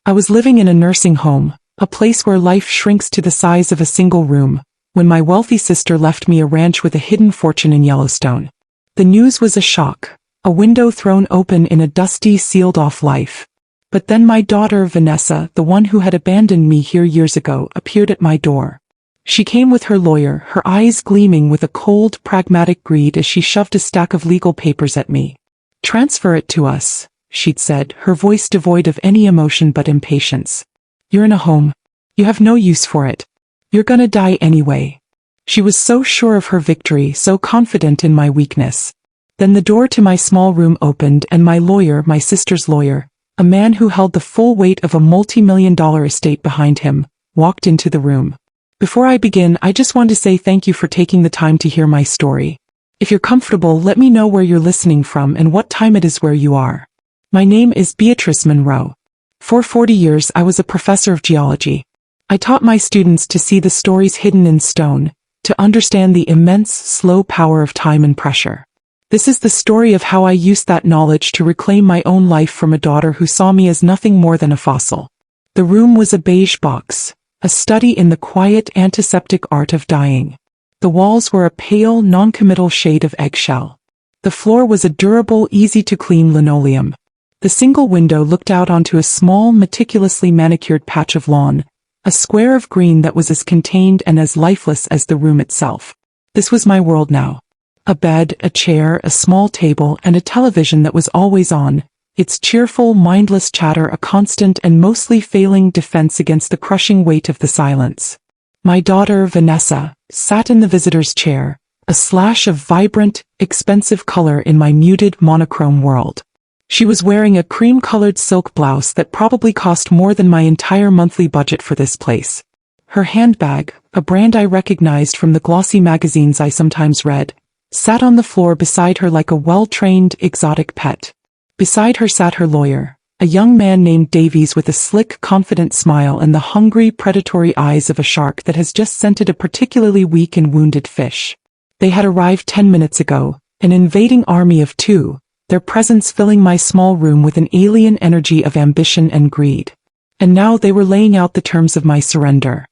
I was living in a nursing home, a place where life shrinks to the size of a single room, when my wealthy sister left me a ranch with a hidden fortune in Yellowstone. The news was a shock, a window thrown open in a dusty, sealed-off life. But then my daughter Vanessa, the one who had abandoned me here years ago, appeared at my door. She came with her lawyer, her eyes gleaming with a cold, pragmatic greed as she shoved a stack of legal papers at me. "Transfer it to us," she'd said, her voice devoid of any emotion but impatience. "You're in a home. You have no use for it. You're gonna die anyway." She was so sure of her victory, so confident in my weakness. Then the door to my small room opened and my lawyer, my sister's lawyer, a man who held the full weight of a multi-million-dollar estate behind him, walked into the room. "Before I begin, I just want to say thank you for taking the time to hear my story. If you're comfortable, let me know where you're listening from and what time it is where you are. My name is Beatrice Monroe. For 40 years I was a professor of geology. I taught my students to see the stories hidden in stone, to understand the immense, slow power of time and pressure. This is the story of how I used that knowledge to reclaim my own life from a daughter who saw me as nothing more than a fossil." The room was a beige box, a study in the quiet, antiseptic art of dying. The walls were a pale, non-committal shade of eggshell. The floor was a durable, easy-to-clean linoleum. The single window looked out onto a small, meticulously manicured patch of lawn, a square of green that was as contained and as lifeless as the room itself. This was my world now. A bed, a chair, a small table, and a television that was always on, its cheerful, mindless chatter a constant and mostly failing defense against the crushing weight of the silence. My daughter, Vanessa, sat in the visitor's chair, a slash of vibrant, expensive color in my muted, monochrome world. She was wearing a cream-colored silk blouse that probably cost more than my entire monthly budget for this place. Her handbag, a brand I recognized from the glossy magazines I sometimes read, sat on the floor beside her like a well-trained, exotic pet. Beside her sat her lawyer, a young man named Davies with a slick, confident smile and the hungry, predatory eyes of a shark that has just scented a particularly weak and wounded fish. They had arrived 10 minutes ago, an invading army of two, their presence filling my small room with an alien energy of ambition and greed. And now they were laying out the terms of my surrender.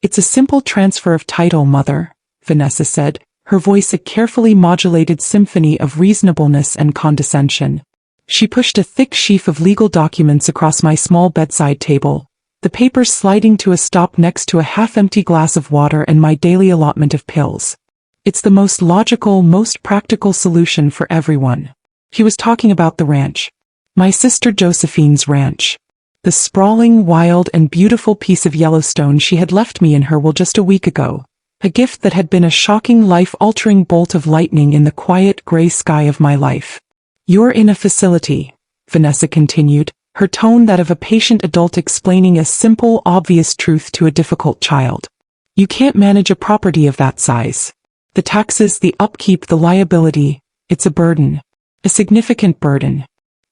"It's a simple transfer of title, Mother," Vanessa said, her voice a carefully modulated symphony of reasonableness and condescension. She pushed a thick sheaf of legal documents across my small bedside table, the papers sliding to a stop next to a half-empty glass of water and my daily allotment of pills. "It's the most logical, most practical solution for everyone." He was talking about the ranch. My sister Josephine's ranch. The sprawling, wild, and beautiful piece of Yellowstone she had left me in her will just a week ago. A gift that had been a shocking, life-altering bolt of lightning in the quiet, gray sky of my life. "You're in a facility," Vanessa continued, her tone that of a patient adult explaining a simple, obvious truth to a difficult child. "You can't manage a property of that size. The taxes, the upkeep, the liability, it's a burden. A significant burden.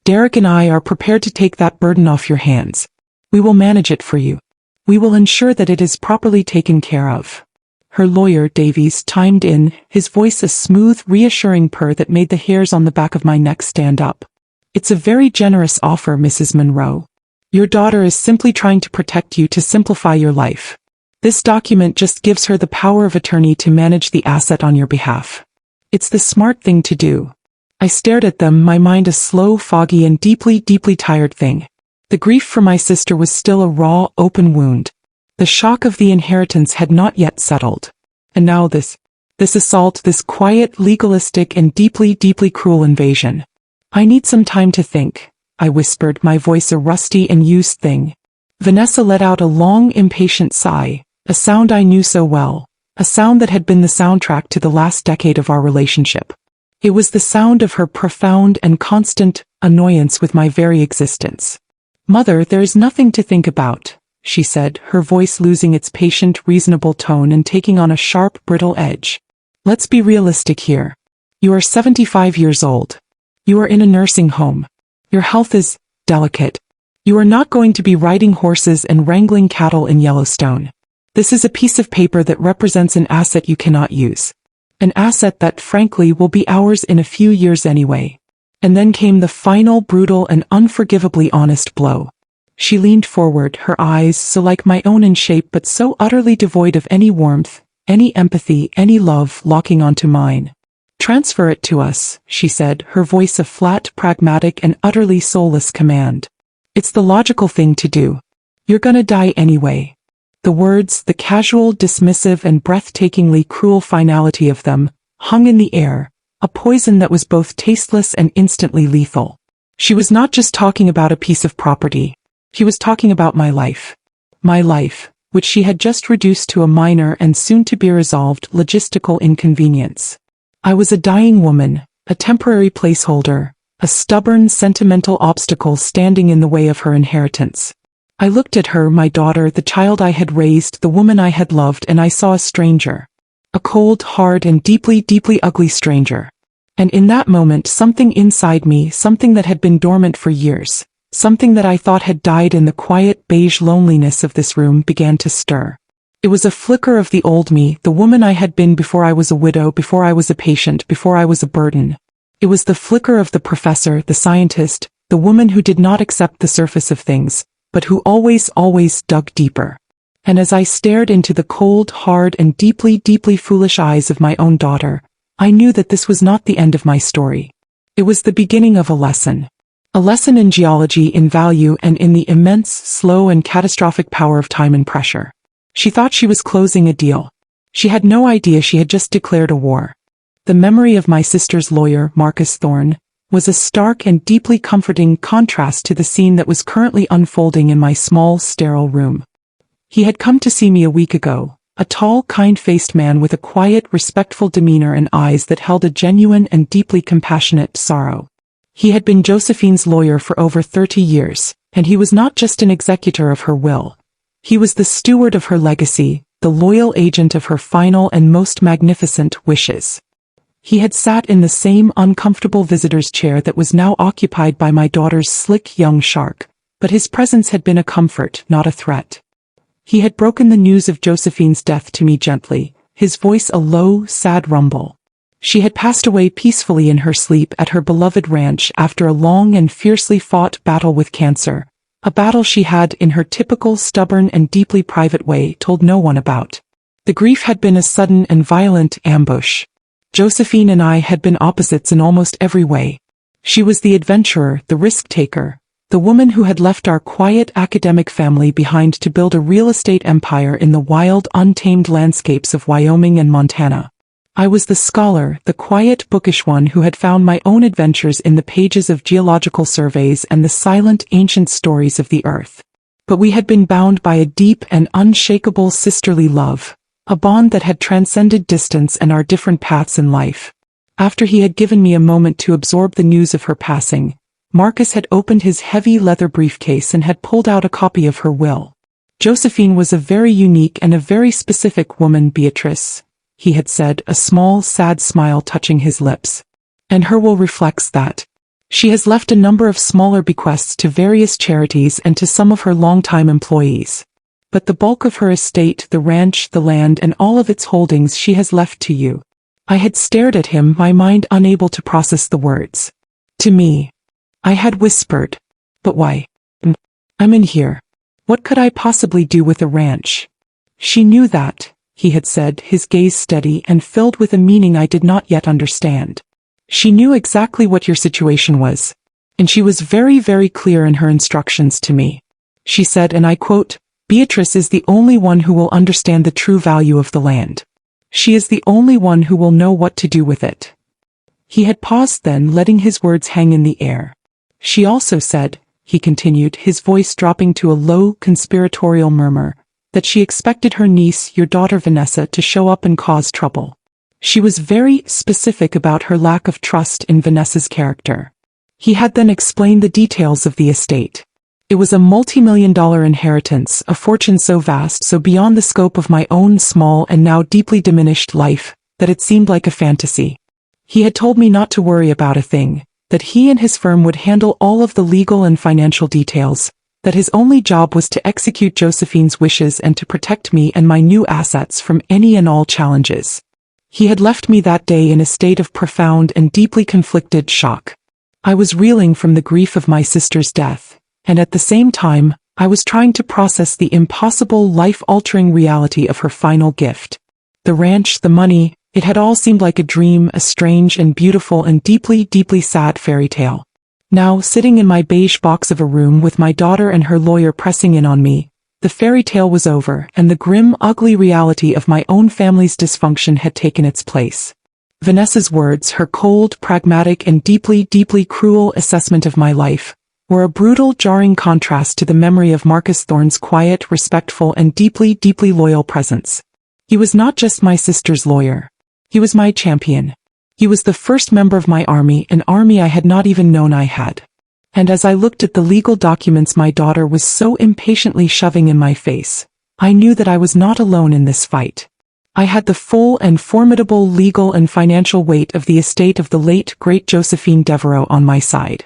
Derek and I are prepared to take that burden off your hands. We will manage it for you. We will ensure that it is properly taken care of." Her lawyer, Davies, chimed in, his voice a smooth, reassuring purr that made the hairs on the back of my neck stand up. "It's a very generous offer, Mrs. Monroe. Your daughter is simply trying to protect you, to simplify your life. This document just gives her the power of attorney to manage the asset on your behalf. It's the smart thing to do." I stared at them, my mind a slow, foggy, and deeply, deeply tired thing. The grief for my sister was still a raw, open wound. The shock of the inheritance had not yet settled. And now this assault, this quiet, legalistic, and deeply, deeply cruel invasion. "I need some time to think," I whispered, my voice a rusty and used thing. Vanessa let out a long, impatient sigh, a sound I knew so well, a sound that had been the soundtrack to the last decade of our relationship. It was the sound of her profound and constant annoyance with my very existence. "Mother, there is nothing to think about," she said, her voice losing its patient, reasonable tone and taking on a sharp, brittle edge. "Let's be realistic here. You are 75 years old. You are in a nursing home. Your health is delicate. You are not going to be riding horses and wrangling cattle in Yellowstone. This is a piece of paper that represents an asset you cannot use. An asset that, frankly, will be ours in a few years anyway." And then came the final, brutal, and unforgivably honest blow. She leaned forward, her eyes so like my own in shape but so utterly devoid of any warmth, any empathy, any love, locking onto mine. "Transfer it to us," she said, her voice a flat, pragmatic and utterly soulless command. "It's the logical thing to do. You're gonna die anyway." The words, the casual, dismissive and breathtakingly cruel finality of them, hung in the air, a poison that was both tasteless and instantly lethal. She was not just talking about a piece of property. She was talking about my life. My life, which she had just reduced to a minor and soon-to-be-resolved logistical inconvenience. I was a dying woman, a temporary placeholder, a stubborn, sentimental obstacle standing in the way of her inheritance. I looked at her, my daughter, the child I had raised, the woman I had loved, and I saw a stranger. A cold, hard, and deeply, deeply ugly stranger. And in that moment something inside me, something that had been dormant for years, something that I thought had died in the quiet, beige loneliness of this room, began to stir. It was a flicker of the old me, the woman I had been before I was a widow, before I was a patient, before I was a burden. It was the flicker of the professor, the scientist, the woman who did not accept the surface of things, but who always dug deeper. And as I stared into the cold, hard and deeply, deeply foolish eyes of my own daughter, I knew that this was not the end of my story. It was the beginning of a lesson. A lesson in geology, in value, and in the immense, slow and catastrophic power of time and pressure. She thought she was closing a deal. She had no idea she had just declared a war. The memory of my sister's lawyer, Marcus Thorne, was a stark and deeply comforting contrast to the scene that was currently unfolding in my small, sterile room. He had come to see me a week ago, a tall, kind-faced man with a quiet, respectful demeanor and eyes that held a genuine and deeply compassionate sorrow. He had been Josephine's lawyer for over 30 years, and he was not just an executor of her will. He was the steward of her legacy, the loyal agent of her final and most magnificent wishes. He had sat in the same uncomfortable visitor's chair that was now occupied by my daughter's slick young shark, but his presence had been a comfort, not a threat. He had broken the news of Josephine's death to me gently, his voice a low, sad rumble. She had passed away peacefully in her sleep at her beloved ranch after a long and fiercely fought battle with cancer, a battle she had, in her typical stubborn and deeply private way, told no one about. The grief had been a sudden and violent ambush. Josephine and I had been opposites in almost every way. She was the adventurer, the risk-taker, the woman who had left our quiet academic family behind to build a real estate empire in the wild, untamed landscapes of Wyoming and Montana. I was the scholar, the quiet, bookish one who had found my own adventures in the pages of geological surveys and the silent, ancient stories of the earth. But we had been bound by a deep and unshakable sisterly love, a bond that had transcended distance and our different paths in life. After he had given me a moment to absorb the news of her passing, Marcus had opened his heavy leather briefcase and had pulled out a copy of her will. "Josephine was a very unique and a very specific woman, Beatrice," he had said, a small, sad smile touching his lips. "And her will reflects that. She has left a number of smaller bequests to various charities and to some of her longtime employees. But the bulk of her estate, the ranch, the land, and all of its holdings she has left to you." I had stared at him, my mind unable to process the words. "To me," I had whispered. "But why? I'm in here. What could I possibly do with a ranch?" "She knew that," he had said, his gaze steady and filled with a meaning I did not yet understand. "She knew exactly what your situation was. And she was very, very clear in her instructions to me. She said, and I quote, 'Beatrice is the only one who will understand the true value of the land. She is the only one who will know what to do with it.'" He had paused then, letting his words hang in the air. "She also said," he continued, his voice dropping to a low, conspiratorial murmur, "that she expected her niece, your daughter Vanessa, to show up and cause trouble. She was very specific about her lack of trust in Vanessa's character." He had then explained the details of the estate. It was a multi-million-dollar inheritance, a fortune so vast, so beyond the scope of my own small and now deeply diminished life, that it seemed like a fantasy. He had told me not to worry about a thing, that he and his firm would handle all of the legal and financial details, that his only job was to execute Josephine's wishes and to protect me and my new assets from any and all challenges. He had left me that day in a state of profound and deeply conflicted shock. I was reeling from the grief of my sister's death, and at the same time, I was trying to process the impossible, life-altering reality of her final gift. The ranch, the money, it had all seemed like a dream, a strange and beautiful and deeply, deeply sad fairy tale. Now, sitting in my beige box of a room with my daughter and her lawyer pressing in on me, the fairy tale was over, and the grim, ugly reality of my own family's dysfunction had taken its place. Vanessa's words, her cold, pragmatic and deeply, deeply cruel assessment of my life, were a brutal, jarring contrast to the memory of Marcus Thorne's quiet, respectful and deeply, deeply loyal presence. He was not just my sister's lawyer. He was my champion. He was the first member of my army, an army I had not even known I had. And as I looked at the legal documents my daughter was so impatiently shoving in my face, I knew that I was not alone in this fight. I had the full and formidable legal and financial weight of the estate of the late, great Josephine Devereaux on my side.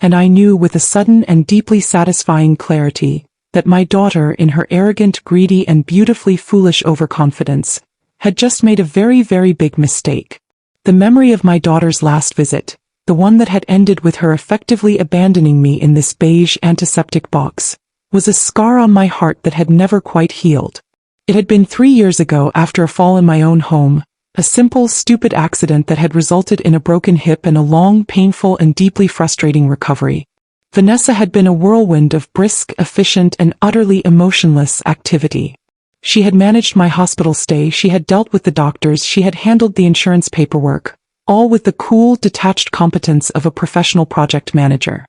And I knew with a sudden and deeply satisfying clarity that my daughter, in her arrogant, greedy and beautifully foolish overconfidence, had just made a very, very big mistake. The memory of my daughter's last visit, the one that had ended with her effectively abandoning me in this beige antiseptic box, was a scar on my heart that had never quite healed. It had been 3 years ago after a fall in my own home, a simple, stupid accident that had resulted in a broken hip and a long, painful and deeply frustrating recovery. Vanessa had been a whirlwind of brisk, efficient and utterly emotionless activity. She had managed my hospital stay, she had dealt with the doctors, she had handled the insurance paperwork, all with the cool, detached competence of a professional project manager.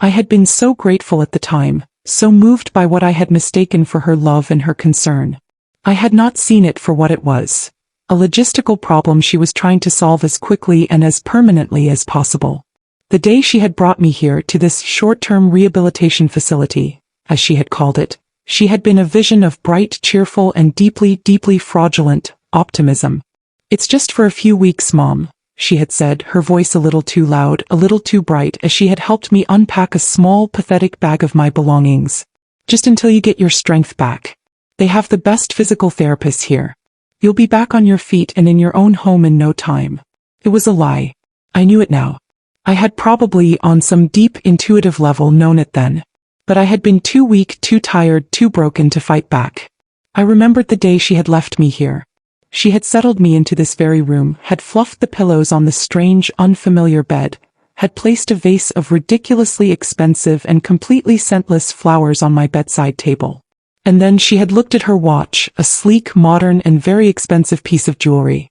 I had been so grateful at the time, so moved by what I had mistaken for her love and her concern. I had not seen it for what it was. A logistical problem she was trying to solve as quickly and as permanently as possible. The day she had brought me here to this short-term rehabilitation facility, as she had called it, she had been a vision of bright, cheerful and deeply, deeply fraudulent optimism. "It's just for a few weeks, Mom," she had said, her voice a little too loud, a little too bright, as she had helped me unpack a small, pathetic bag of my belongings. "Just until you get your strength back. They have the best physical therapists here. You'll be back on your feet and in your own home in no time." It was a lie. I knew it now. I had probably, on some deep, intuitive level, known it then. But I had been too weak, too tired, too broken to fight back. I remembered the day she had left me here. She had settled me into this very room, had fluffed the pillows on the strange, unfamiliar bed, had placed a vase of ridiculously expensive and completely scentless flowers on my bedside table. And then she had looked at her watch, a sleek, modern and very expensive piece of jewelry.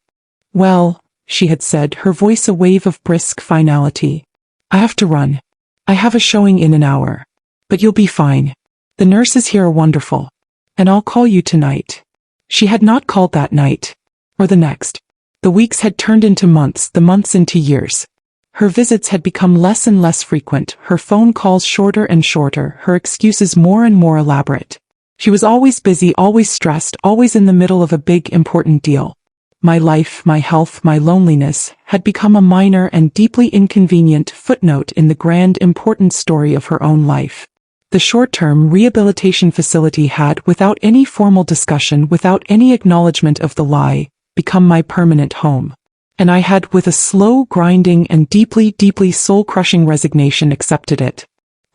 "Well," she had said, her voice a wave of brisk finality, "I have to run. I have a showing in an hour. But you'll be fine. The nurses here are wonderful. And I'll call you tonight." She had not called that night. Or the next. The weeks had turned into months, the months into years. Her visits had become less and less frequent, her phone calls shorter and shorter, her excuses more and more elaborate. She was always busy, always stressed, always in the middle of a big, important deal. My life, my health, my loneliness, had become a minor and deeply inconvenient footnote in the grand, important story of her own life. The short-term rehabilitation facility had, without any formal discussion, without any acknowledgement of the lie, become my permanent home. And I had, with a slow, grinding and deeply, deeply soul-crushing resignation, accepted it.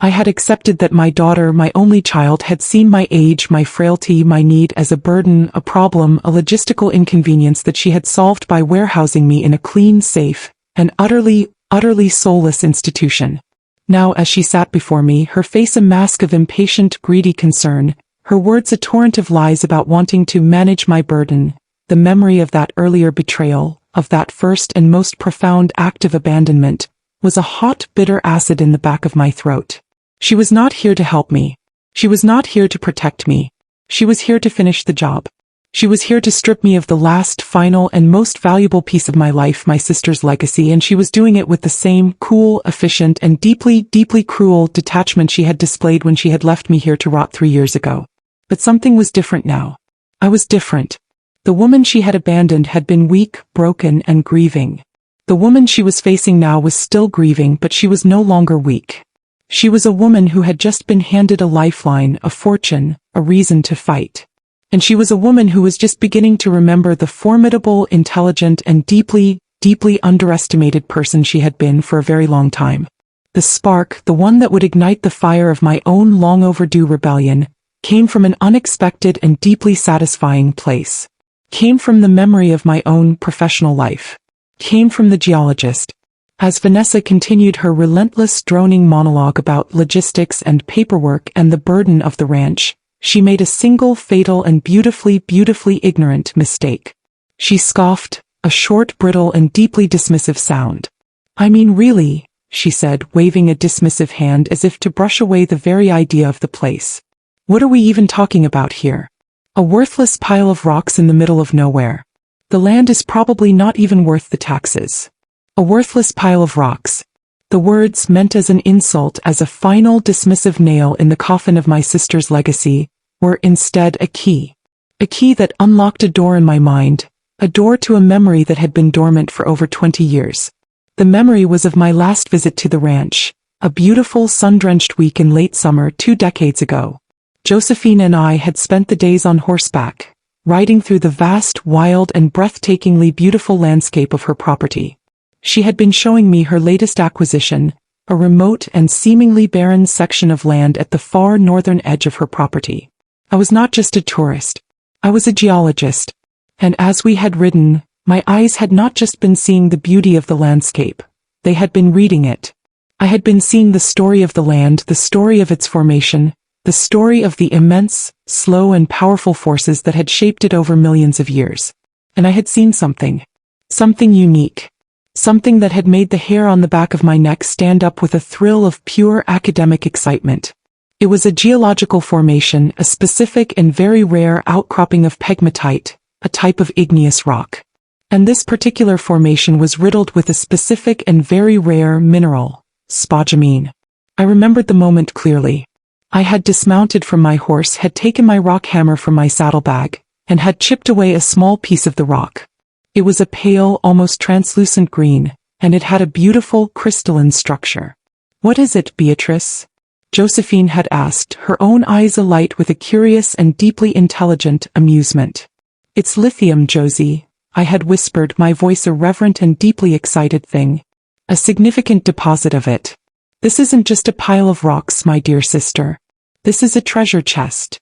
I had accepted that my daughter, my only child, had seen my age, my frailty, my need as a burden, a problem, a logistical inconvenience that she had solved by warehousing me in a clean, safe, and utterly, utterly soulless institution. Now, as she sat before me, her face a mask of impatient, greedy concern, her words a torrent of lies about wanting to manage my burden, the memory of that earlier betrayal, of that first and most profound act of abandonment, was a hot, bitter acid in the back of my throat. She was not here to help me. She was not here to protect me. She was here to finish the job. She was here to strip me of the last, final, and most valuable piece of my life, my sister's legacy, and she was doing it with the same cool, efficient, and deeply, deeply cruel detachment she had displayed when she had left me here to rot 3 years ago. But something was different now. I was different. The woman she had abandoned had been weak, broken, and grieving. The woman she was facing now was still grieving, but she was no longer weak. She was a woman who had just been handed a lifeline, a fortune, a reason to fight. And she was a woman who was just beginning to remember the formidable, intelligent, and deeply, deeply underestimated person she had been for a very long time. The spark, the one that would ignite the fire of my own long overdue rebellion, came from an unexpected and deeply satisfying place. Came from the memory of my own professional life. Came from the geologist. As Vanessa continued her relentless droning monologue about logistics and paperwork and the burden of the ranch, she made a single fatal and beautifully ignorant mistake. She scoffed, a short, brittle and deeply dismissive sound. "I mean really," she said, waving a dismissive hand as if to brush away the very idea of the place. "What are we even talking about here? A worthless pile of rocks in the middle of nowhere. The land is probably not even worth the taxes. A worthless pile of rocks." The words, meant as an insult, as a final dismissive nail in the coffin of my sister's legacy, were instead a key. A key that unlocked a door in my mind, a door to a memory that had been dormant for over 20 years. The memory was of my last visit to the ranch, a beautiful sun-drenched week in late summer 2 decades ago. Josephine and I had spent the days on horseback, riding through the vast, wild and breathtakingly beautiful landscape of her property. She had been showing me her latest acquisition, a remote and seemingly barren section of land at the far northern edge of her property. I was not just a tourist. I was a geologist. And as we had ridden, my eyes had not just been seeing the beauty of the landscape. They had been reading it. I had been seeing the story of the land, the story of its formation, the story of the immense, slow and powerful forces that had shaped it over millions of years. And I had seen something. Something unique. Something that had made the hair on the back of my neck stand up with a thrill of pure academic excitement. It was a geological formation, a specific and very rare outcropping of pegmatite, a type of igneous rock. And this particular formation was riddled with a specific and very rare mineral, spodumene. I remembered the moment clearly. I had dismounted from my horse, had taken my rock hammer from my saddlebag, and had chipped away a small piece of the rock. It was a pale, almost translucent green, and it had a beautiful, crystalline structure. "What is it, Beatrice?" Josephine had asked, her own eyes alight with a curious and deeply intelligent amusement. "It's lithium, Josie," I had whispered, my voice a reverent and deeply excited thing. "A significant deposit of it. This isn't just a pile of rocks, my dear sister. This is a treasure chest."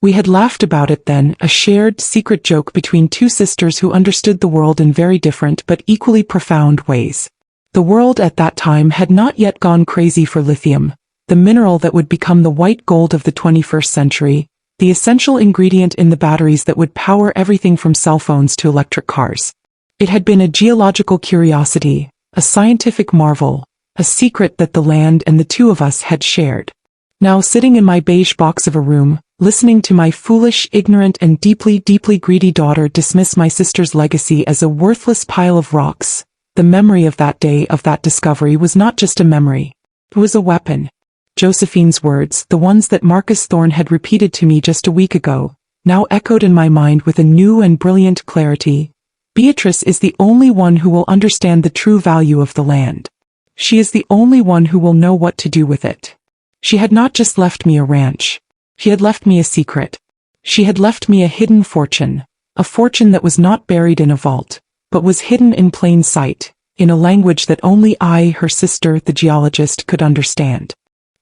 We had laughed about it then, a shared, secret joke between two sisters who understood the world in very different but equally profound ways. The world at that time had not yet gone crazy for lithium, the mineral that would become the white gold of the 21st century, the essential ingredient in the batteries that would power everything from cell phones to electric cars. It had been a geological curiosity, a scientific marvel, a secret that the land and the two of us had shared. Now sitting in my beige box of a room, listening to my foolish, ignorant and deeply greedy daughter dismiss my sister's legacy as a worthless pile of rocks, the memory of that day, of that discovery, was not just a memory. It was a weapon. Josephine's words, the ones that Marcus Thorne had repeated to me just a week ago, now echoed in my mind with a new and brilliant clarity. Beatrice is the only one who will understand the true value of the land. She is the only one who will know what to do with it. She had not just left me a ranch. She had left me a secret. She had left me a hidden fortune, a fortune that was not buried in a vault, but was hidden in plain sight, in a language that only I, her sister, the geologist, could understand.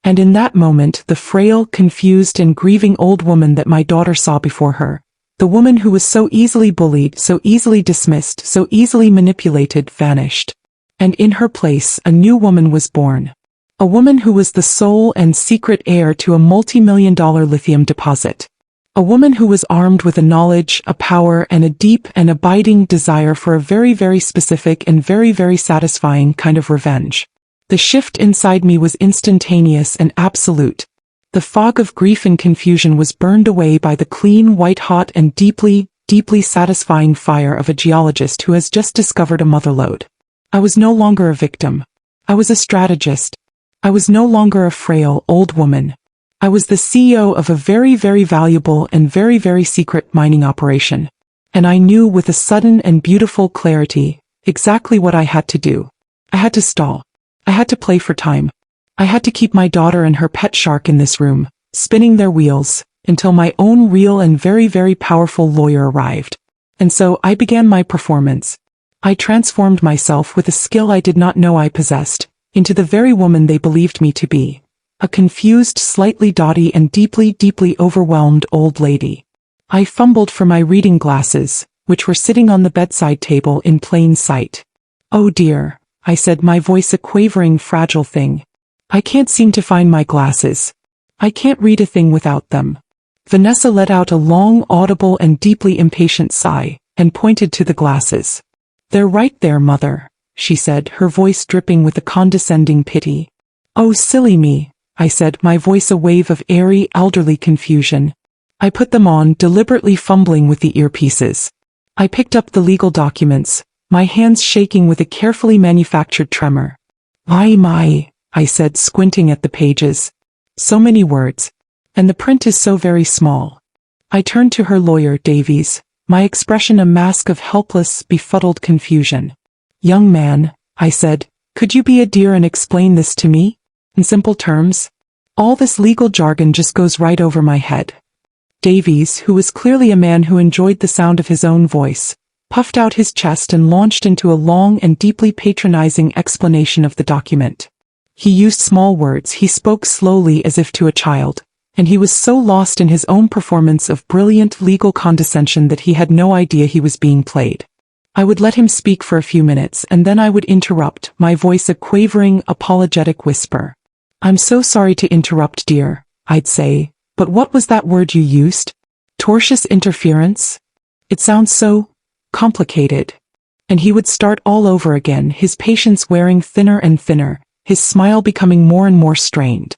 And in that moment, the frail, confused and grieving old woman that my daughter saw before her, the woman who was so easily bullied, so easily dismissed, so easily manipulated, vanished. And in her place, a new woman was born. A woman who was the sole and secret heir to a multi-million-dollar lithium deposit. A woman who was armed with a knowledge, a power, and a deep and abiding desire for a very specific and very satisfying kind of revenge. The shift inside me was instantaneous and absolute. The fog of grief and confusion was burned away by the clean, white-hot and deeply satisfying fire of a geologist who has just discovered a motherlode. I was no longer a victim. I was a strategist. I was no longer a frail, old woman. I was the CEO of a very valuable and very secret mining operation. And I knew with a sudden and beautiful clarity exactly what I had to do. I had to stall. I had to play for time. I had to keep my daughter and her pet shark in this room, spinning their wheels, until my own real and very powerful lawyer arrived. And so I began my performance. I transformed myself with a skill I did not know I possessed, into the very woman they believed me to be. A confused, slightly dotty and deeply overwhelmed old lady. I fumbled for my reading glasses, which were sitting on the bedside table in plain sight. "Oh dear," I said, my voice a quavering, fragile thing. "I can't seem to find my glasses. I can't read a thing without them." Vanessa let out a long, audible and deeply impatient sigh, and pointed to the glasses. "They're right there, Mother," she said, her voice dripping with a condescending pity. "Oh, silly me," I said, my voice a wave of airy, elderly confusion. I put them on, deliberately fumbling with the earpieces. I picked up the legal documents, my hands shaking with a carefully manufactured tremor. My, I said, squinting at the pages. "So many words. And the print is so very small." I turned to her lawyer, Davies, my expression a mask of helpless, befuddled confusion. "Young man," I said, "could you be a dear and explain this to me? In simple terms? All this legal jargon just goes right over my head." Davies, who was clearly a man who enjoyed the sound of his own voice, puffed out his chest and launched into a long and deeply patronizing explanation of the document. He used small words, he spoke slowly as if to a child, and he was so lost in his own performance of brilliant legal condescension that he had no idea he was being played. I would let him speak for a few minutes and then I would interrupt, my voice a quavering, apologetic whisper. "I'm so sorry to interrupt, dear," I'd say, "but what was that word you used? Tortious interference? It sounds so complicated." And he would start all over again, his patience wearing thinner and thinner, his smile becoming more and more strained.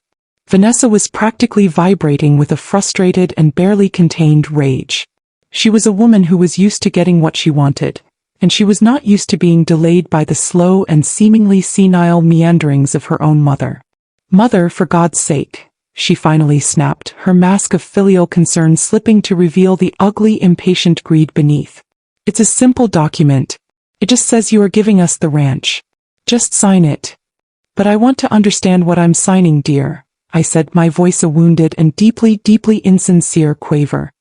Vanessa was practically vibrating with a frustrated and barely contained rage. She was a woman who was used to getting what she wanted, and she was not used to being delayed by the slow and seemingly senile meanderings of her own mother. "Mother, for God's sake," she finally snapped, her mask of filial concern slipping to reveal the ugly, impatient greed beneath. "It's a simple document. It just says you are giving us the ranch. Just sign it." "But I want to understand what I'm signing, dear," I said, my voice a wounded and deeply insincere quaver.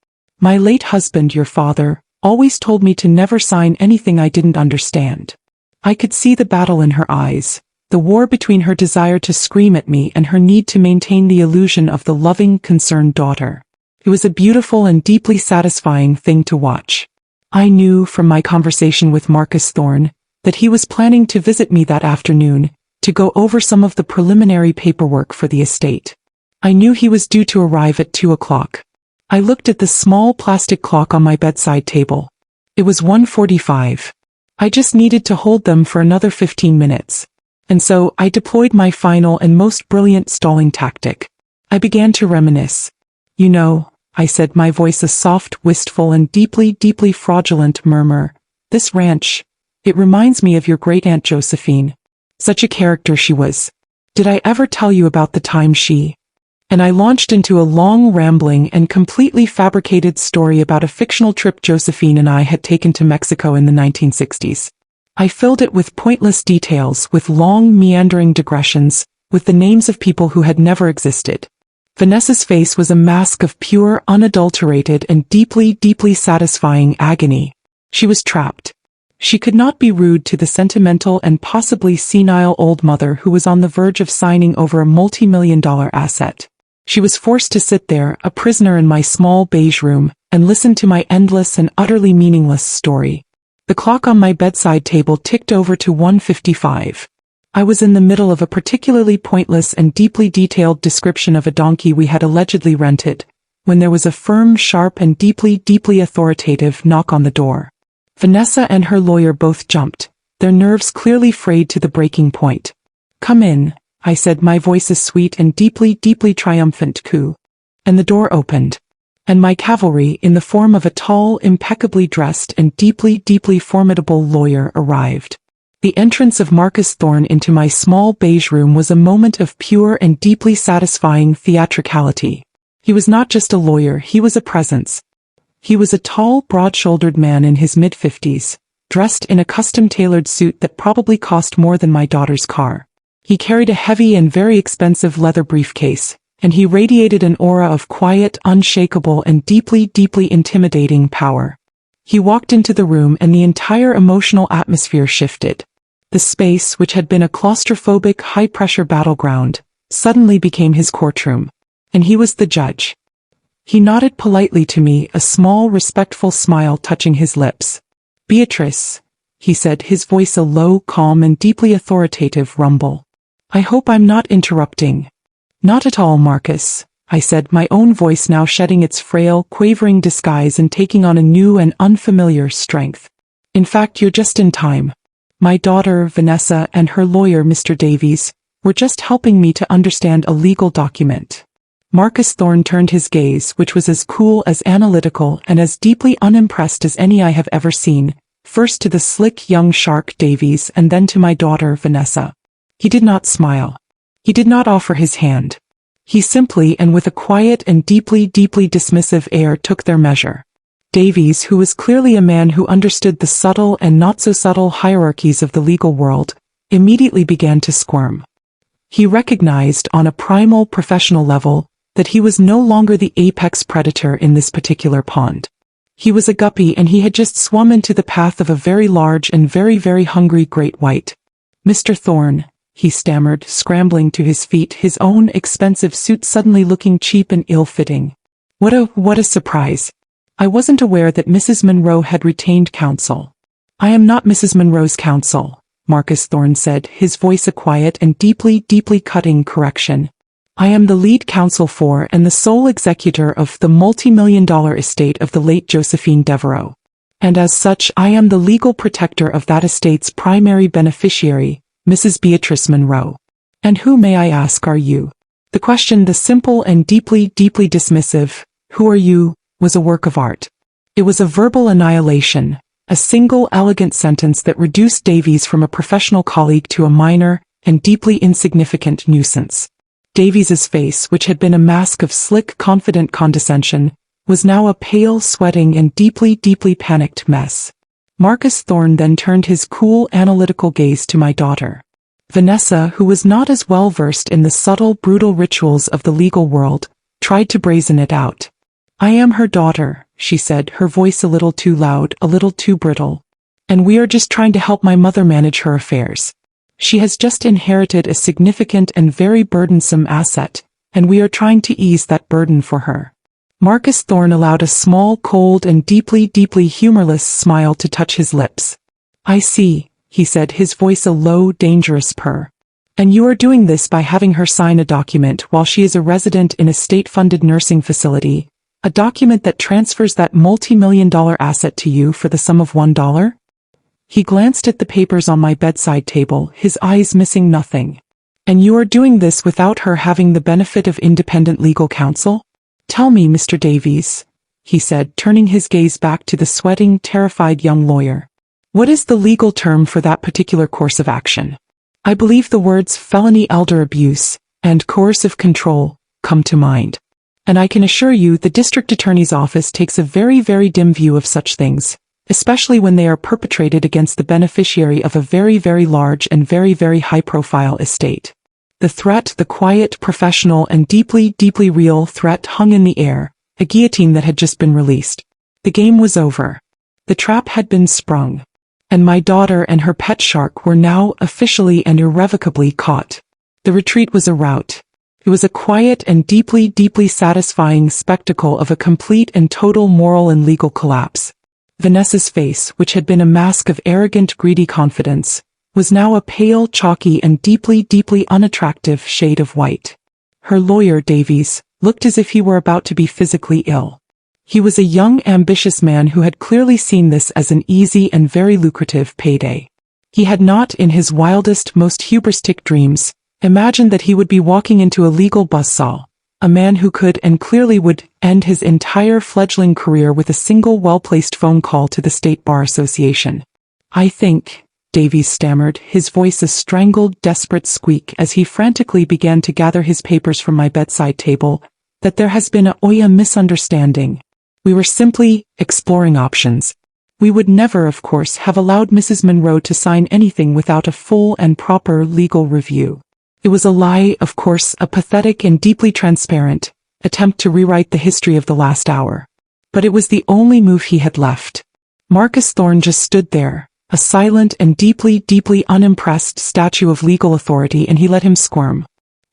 "My late husband, your father, always told me to never sign anything I didn't understand." I could see the battle in her eyes, the war between her desire to scream at me and her need to maintain the illusion of the loving, concerned daughter. It was a beautiful and deeply satisfying thing to watch. I knew from my conversation with Marcus Thorne that he was planning to visit me that afternoon, to go over some of the preliminary paperwork for the estate. I knew he was due to arrive at 2 o'clock. I looked at the small plastic clock on my bedside table. It was 1:45. I just needed to hold them for another 15 minutes. And so I deployed my final and most brilliant stalling tactic. I began to reminisce. "You know," I said, my voice a soft, wistful and deeply fraudulent murmur, "this ranch, it reminds me of your great-aunt Josephine. Such a character she was. Did I ever tell you about the time she—" And I launched into a long, rambling and completely fabricated story about a fictional trip Josephine and I had taken to Mexico in the 1960s. I filled it with pointless details, with long, meandering digressions, with the names of people who had never existed. Vanessa's face was a mask of pure, unadulterated and deeply satisfying agony. She was trapped. She could not be rude to the sentimental and possibly senile old mother who was on the verge of signing over a multi-million-dollar asset. She was forced to sit there, a prisoner in my small beige room, and listen to my endless and utterly meaningless story. The clock on my bedside table ticked over to 1:55. I was in the middle of a particularly pointless and deeply detailed description of a donkey we had allegedly rented, when there was a firm, sharp and deeply authoritative knock on the door. Vanessa and her lawyer both jumped, their nerves clearly frayed to the breaking point. "Come in," I said, my voice a sweet and deeply triumphant coo. And the door opened. And my cavalry, in the form of a tall, impeccably dressed and deeply formidable lawyer, arrived. The entrance of Marcus Thorne into my small beige room was a moment of pure and deeply satisfying theatricality. He was not just a lawyer, he was a presence. He was a tall, broad-shouldered man in his mid-50s, dressed in a custom-tailored suit that probably cost more than my daughter's car. He carried a heavy and very expensive leather briefcase, and he radiated an aura of quiet, unshakable and deeply intimidating power. He walked into the room and the entire emotional atmosphere shifted. The space, which had been a claustrophobic, high-pressure battleground, suddenly became his courtroom. And he was the judge. He nodded politely to me, a small, respectful smile touching his lips. "Beatrice," he said, his voice a low, calm and deeply authoritative rumble. "I hope I'm not interrupting." "Not at all, Marcus," I said, my own voice now shedding its frail, quavering disguise and taking on a new and unfamiliar strength. "In fact, you're just in time. My daughter, Vanessa, and her lawyer, Mr. Davies, were just helping me to understand a legal document." Marcus Thorne turned his gaze, which was as cool, as analytical, and as deeply unimpressed as any I have ever seen, first to the slick young shark Davies and then to my daughter, Vanessa. He did not smile. He did not offer his hand. He simply, and with a quiet and deeply, deeply dismissive air, took their measure. Davies, who was clearly a man who understood the subtle and not-so-subtle hierarchies of the legal world, immediately began to squirm. He recognized, on a primal professional level, that he was no longer the apex predator in this particular pond. He was a guppy, and he had just swum into the path of a very large and very, very hungry great white. "Mr. Thorne," he stammered, scrambling to his feet, his own expensive suit suddenly looking cheap and ill-fitting. What a surprise. I wasn't aware that Mrs. Monroe had retained counsel." "I am not Mrs. Monroe's counsel," Marcus Thorne said, his voice a quiet and deeply, deeply cutting correction. "I am the lead counsel for and the sole executor of the multi-million-dollar estate of the late Josephine Devereaux. And as such, I am the legal protector of that estate's primary beneficiary, Mrs. Beatrice Monroe." "And who, may I ask, are you?" The question, the simple and deeply, deeply dismissive, "Who are you?" was a work of art. It was a verbal annihilation, a single elegant sentence that reduced Davies from a professional colleague to a minor and deeply insignificant nuisance. Davies's face, which had been a mask of slick, confident condescension, was now a pale, sweating and deeply, deeply panicked mess. Marcus Thorne then turned his cool, analytical gaze to my daughter. Vanessa, who was not as well versed in the subtle, brutal rituals of the legal world, tried to brazen it out. "I am her daughter," she said, her voice a little too loud, a little too brittle. "And we are just trying to help my mother manage her affairs. She has just inherited a significant and very burdensome asset, and we are trying to ease that burden for her." Marcus Thorne allowed a small, cold and deeply, deeply humorless smile to touch his lips. "I see," he said, his voice a low, dangerous purr. "And you are doing this by having her sign a document while she is a resident in a state-funded nursing facility, a document that transfers that multi-million-dollar asset to you for the sum of $1? He glanced at the papers on my bedside table, his eyes missing nothing. "And you are doing this without her having the benefit of independent legal counsel? Tell me, Mr. Davies," he said, turning his gaze back to the sweating, terrified young lawyer. "What is the legal term for that particular course of action? I believe the words felony elder abuse and coercive control come to mind. And I can assure you the district attorney's office takes a very, very dim view of such things, especially when they are perpetrated against the beneficiary of a very, very large and very, very high-profile estate." The threat, the quiet, professional, and deeply, deeply real threat hung in the air, a guillotine that had just been released. The game was over. The trap had been sprung. And my daughter and her pet shark were now officially and irrevocably caught. The retreat was a rout. It was a quiet and deeply, deeply satisfying spectacle of a complete and total moral and legal collapse. Vanessa's face, which had been a mask of arrogant, greedy confidence, was now a pale, chalky and deeply, deeply unattractive shade of white. Her lawyer, Davies, looked as if he were about to be physically ill. He was a young, ambitious man who had clearly seen this as an easy and very lucrative payday. He had not, in his wildest, most hubristic dreams, imagined that he would be walking into a legal buzzsaw, a man who could and clearly would end his entire fledgling career with a single well-placed phone call to the State Bar Association. "I think," Davies stammered, his voice a strangled, desperate squeak as he frantically began to gather his papers from my bedside table, "that there has been a misunderstanding. We were simply exploring options. We would never, of course, have allowed Mrs. Monroe to sign anything without a full and proper legal review. It was a lie, of course, a pathetic and deeply transparent attempt to rewrite the history of the last hour. But it was the only move he had left." Marcus Thorne just stood there, A silent and deeply unimpressed statue of legal authority, and he let him squirm.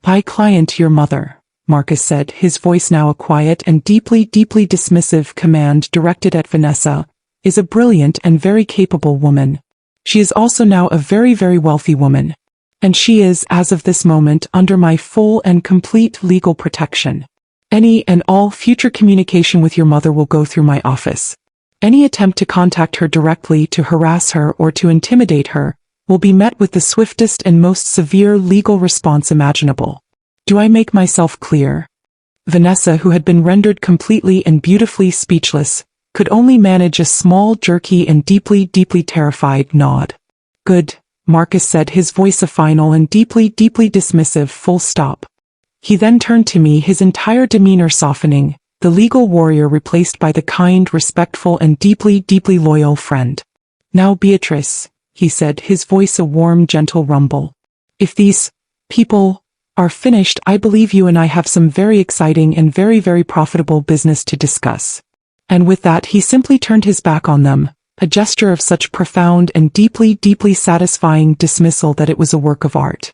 "My client, your mother," Marcus said, his voice now a quiet and deeply dismissive command directed at Vanessa, "is a brilliant and very capable woman. She is also now a very wealthy woman. And she is, as of this moment, under my full and complete legal protection. Any and all future communication with your mother will go through my office. Any attempt to contact her directly to harass her or to intimidate her will be met with the swiftest and most severe legal response imaginable. Do I make myself clear?" Vanessa, who had been rendered completely and beautifully speechless, could only manage a small, jerky and deeply terrified nod. "Good," Marcus said, his voice a final and deeply dismissive full stop. He then turned to me, his entire demeanor softening, the legal warrior replaced by the kind, respectful and deeply loyal friend. "Now, Beatrice," he said, his voice a warm, gentle rumble. "If these people are finished, I believe you and I have some very exciting and very profitable business to discuss." And with that he simply turned his back on them, a gesture of such profound and deeply satisfying dismissal that it was a work of art.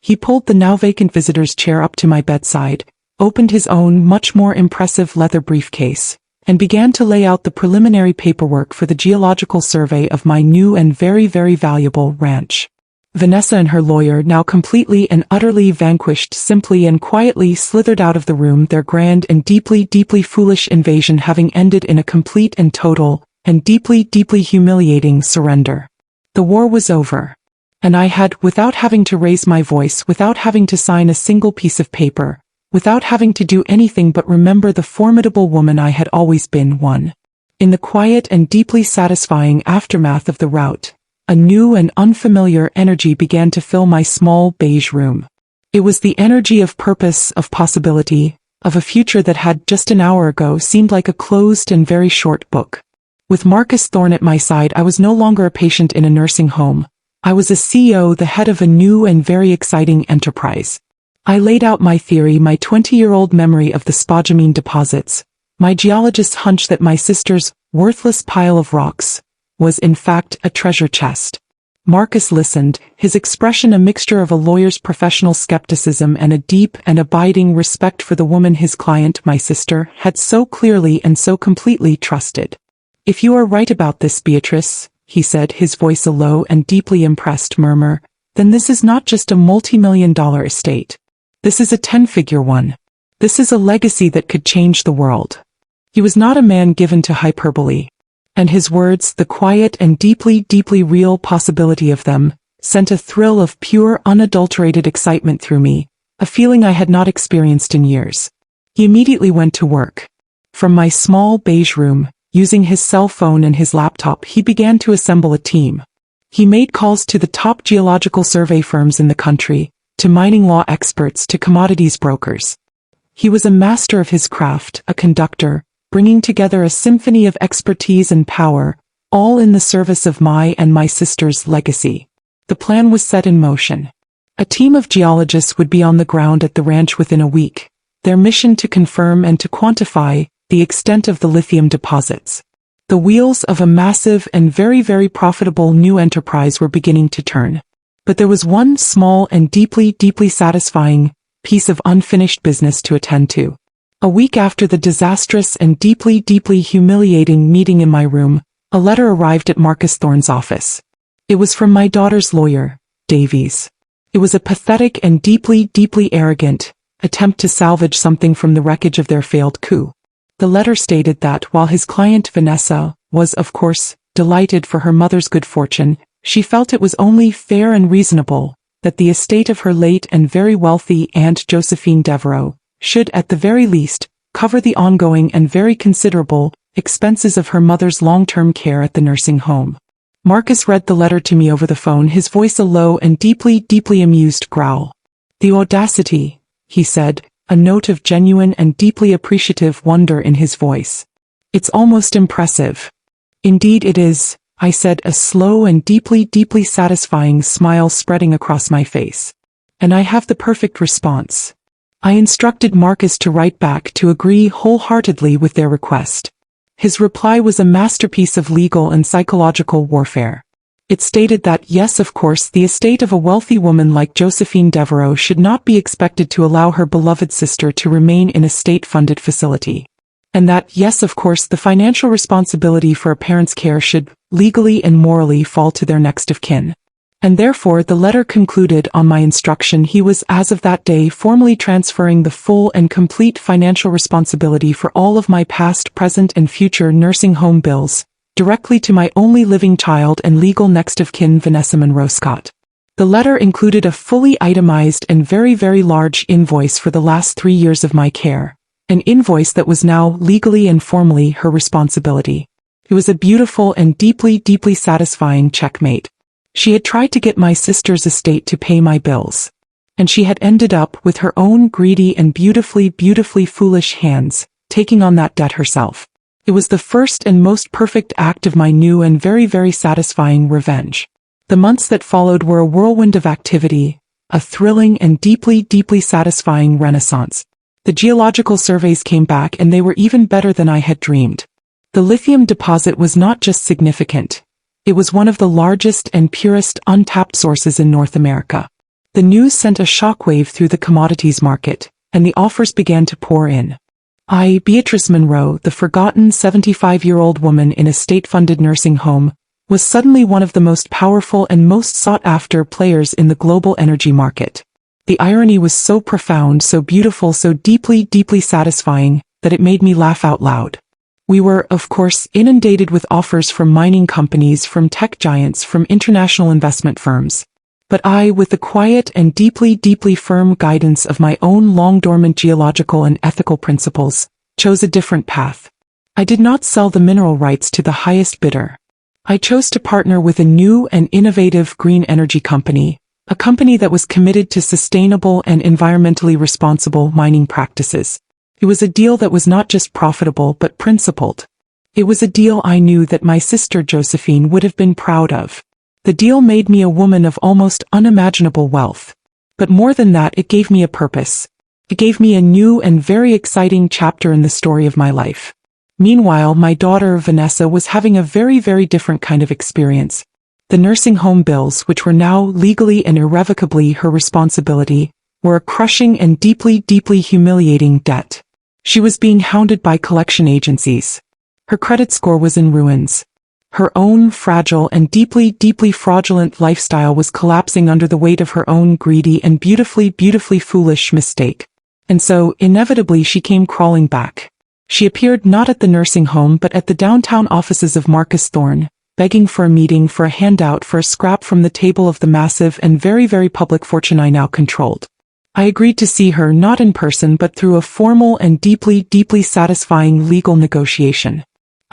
He pulled the now vacant visitor's chair up to my bedside, opened his own much more impressive leather briefcase, and began to lay out the preliminary paperwork for the geological survey of my new and very valuable ranch. Vanessa and her lawyer, now completely and utterly vanquished, simply and quietly slithered out of the room, their grand and deeply foolish invasion having ended in a complete and total and deeply humiliating surrender. The war was over. And I had, without having to raise my voice, without having to sign a single piece of paper, without having to do anything but remember the formidable woman I had always been, won. In the quiet and deeply satisfying aftermath of the rout, a new and unfamiliar energy began to fill my small beige room. It was the energy of purpose, of possibility, of a future that had, just an hour ago, seemed like a closed and very short book. With Marcus Thorne at my side, I was no longer a patient in a nursing home. I was a CEO, the head of a new and very exciting enterprise. I laid out my theory, my 20-year-old memory of the spodumene deposits, my geologist's hunch that my sister's worthless pile of rocks was in fact a treasure chest. Marcus listened, his expression a mixture of a lawyer's professional skepticism and a deep and abiding respect for the woman his client, my sister, had so clearly and so completely trusted. "If you are right about this, Beatrice," he said, his voice a low and deeply impressed murmur, "then this is not just a multi-million-dollar estate. This is a 10-figure one. This is a legacy that could change the world." He was not a man given to hyperbole. And his words, the quiet and deeply real possibility of them, sent a thrill of pure, unadulterated excitement through me, a feeling I had not experienced in years. He immediately went to work. From my small beige room, using his cell phone and his laptop, he began to assemble a team. He made calls to the top geological survey firms in the country, to mining law experts, to commodities brokers. He was a master of his craft, a conductor, bringing together a symphony of expertise and power, all in the service of my and my sister's legacy. The plan was set in motion. A team of geologists would be on the ground at the ranch within a week, their mission to confirm and to quantify the extent of the lithium deposits. The wheels of a massive and very profitable new enterprise were beginning to turn. But there was one small and deeply satisfying piece of unfinished business to attend to. A week after the disastrous and deeply humiliating meeting in my room, a letter arrived at Marcus Thorne's office. It was from my daughter's lawyer, Davies. It was a pathetic and deeply arrogant attempt to salvage something from the wreckage of their failed coup. The letter stated that while his client Vanessa was, of course, delighted for her mother's good fortune, she felt it was only fair and reasonable that the estate of her late and very wealthy Aunt Josephine Devereaux should, at the very least, cover the ongoing and very considerable expenses of her mother's long-term care at the nursing home. Marcus read the letter to me over the phone, his voice a low and deeply amused growl. "The audacity," he said, a note of genuine and deeply appreciative wonder in his voice. "It's almost impressive." "Indeed it is," I said, a slow and deeply satisfying smile spreading across my face. "And I have the perfect response." I instructed Marcus to write back to agree wholeheartedly with their request. His reply was a masterpiece of legal and psychological warfare. It stated that, yes, of course, the estate of a wealthy woman like Josephine Devereaux should not be expected to allow her beloved sister to remain in a state-funded facility. And that, yes, of course, the financial responsibility for a parent's care should, legally and morally, fall to their next of kin. And therefore the letter concluded on my instruction he was, as of that day, formally transferring the full and complete financial responsibility for all of my past, present, and future nursing home bills, directly to my only living child and legal next of kin, Vanessa Monroe Scott. The letter included a fully itemized and very, very large invoice for the last 3 years of my care, an invoice that was now legally and formally her responsibility. It was a beautiful and deeply, deeply satisfying checkmate. She had tried to get my sister's estate to pay my bills, and she had ended up, with her own greedy and beautifully, beautifully foolish hands, taking on that debt herself. It was the first and most perfect act of my new and very, very satisfying revenge. The months that followed were a whirlwind of activity, a thrilling and deeply, deeply satisfying renaissance. The geological surveys came back and they were even better than I had dreamed. The lithium deposit was not just significant. It was one of the largest and purest untapped sources in North America. The news sent a shockwave through the commodities market, and the offers began to pour in. I, Beatrice Monroe, the forgotten 75-year-old woman in a state-funded nursing home, was suddenly one of the most powerful and most sought-after players in the global energy market. The irony was so profound, so beautiful, so deeply, deeply satisfying, that it made me laugh out loud. We were, of course, inundated with offers from mining companies, from tech giants, from international investment firms. But I, with the quiet and deeply, deeply firm guidance of my own long-dormant geological and ethical principles, chose a different path. I did not sell the mineral rights to the highest bidder. I chose to partner with a new and innovative green energy company, a company that was committed to sustainable and environmentally responsible mining practices. It was a deal that was not just profitable but principled. It was a deal I knew that my sister Josephine would have been proud of. The deal made me a woman of almost unimaginable wealth. But more than that, it gave me a purpose. It gave me a new and very exciting chapter in the story of my life. Meanwhile, my daughter Vanessa was having a very, very different kind of experience. The nursing home bills, which were now legally and irrevocably her responsibility, were a crushing and deeply, deeply humiliating debt. She was being hounded by collection agencies. Her credit score was in ruins. Her own fragile and deeply, deeply fraudulent lifestyle was collapsing under the weight of her own greedy and beautifully, beautifully foolish mistake. And so, inevitably, she came crawling back. She appeared not at the nursing home but at the downtown offices of Marcus Thorne, begging for a meeting, for a handout, for a scrap from the table of the massive and very, very public fortune I now controlled. I agreed to see her not in person but through a formal and deeply, deeply satisfying legal negotiation.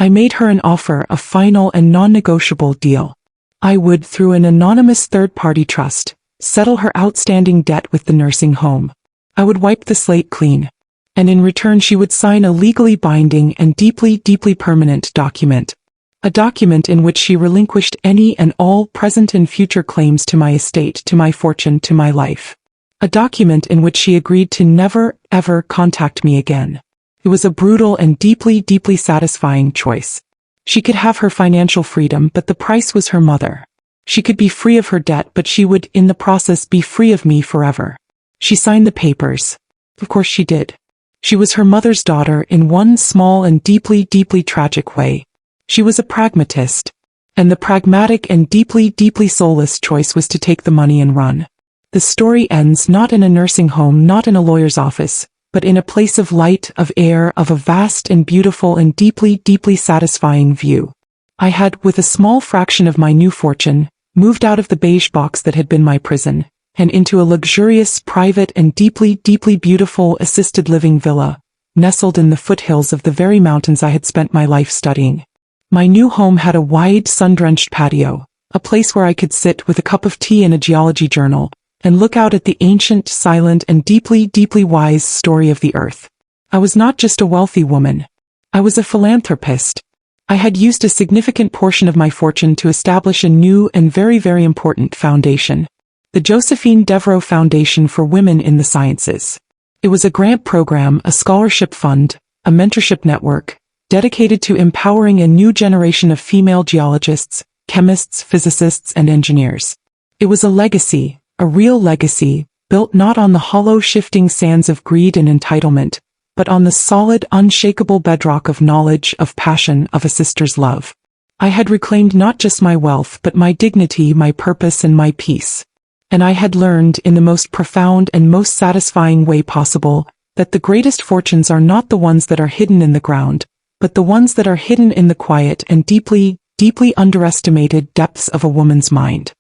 I made her an offer, a final and non-negotiable deal. I would, through an anonymous third-party trust, settle her outstanding debt with the nursing home. I would wipe the slate clean. And in return she would sign a legally binding and deeply, deeply permanent document. A document in which she relinquished any and all present and future claims to my estate, to my fortune, to my life. A document in which she agreed to never, ever contact me again. It was a brutal and deeply, deeply satisfying choice. She could have her financial freedom, but the price was her mother. She could be free of her debt, but she would, in the process, be free of me forever. She signed the papers. Of course she did. She was her mother's daughter in one small and deeply, deeply tragic way. She was a pragmatist. And the pragmatic and deeply, deeply soulless choice was to take the money and run. The story ends not in a nursing home, not in a lawyer's office, but in a place of light, of air, of a vast and beautiful and deeply, deeply satisfying view. I had, with a small fraction of my new fortune, moved out of the beige box that had been my prison, and into a luxurious, private and deeply, deeply beautiful assisted living villa, nestled in the foothills of the very mountains I had spent my life studying. My new home had a wide, sun-drenched patio, a place where I could sit with a cup of tea and a geology journal, and look out at the ancient, silent, and deeply, deeply wise story of the earth. I was not just a wealthy woman. I was a philanthropist. I had used a significant portion of my fortune to establish a new and very, very important foundation. The Josephine Devereaux Foundation for Women in the Sciences. It was a grant program, a scholarship fund, a mentorship network, dedicated to empowering a new generation of female geologists, chemists, physicists, and engineers. It was a legacy, a real legacy, built not on the hollow shifting sands of greed and entitlement, but on the solid, unshakable bedrock of knowledge, of passion, of a sister's love. I had reclaimed not just my wealth but my dignity, my purpose, and my peace. And I had learned, in the most profound and most satisfying way possible, that the greatest fortunes are not the ones that are hidden in the ground, but the ones that are hidden in the quiet and deeply, deeply underestimated depths of a woman's mind.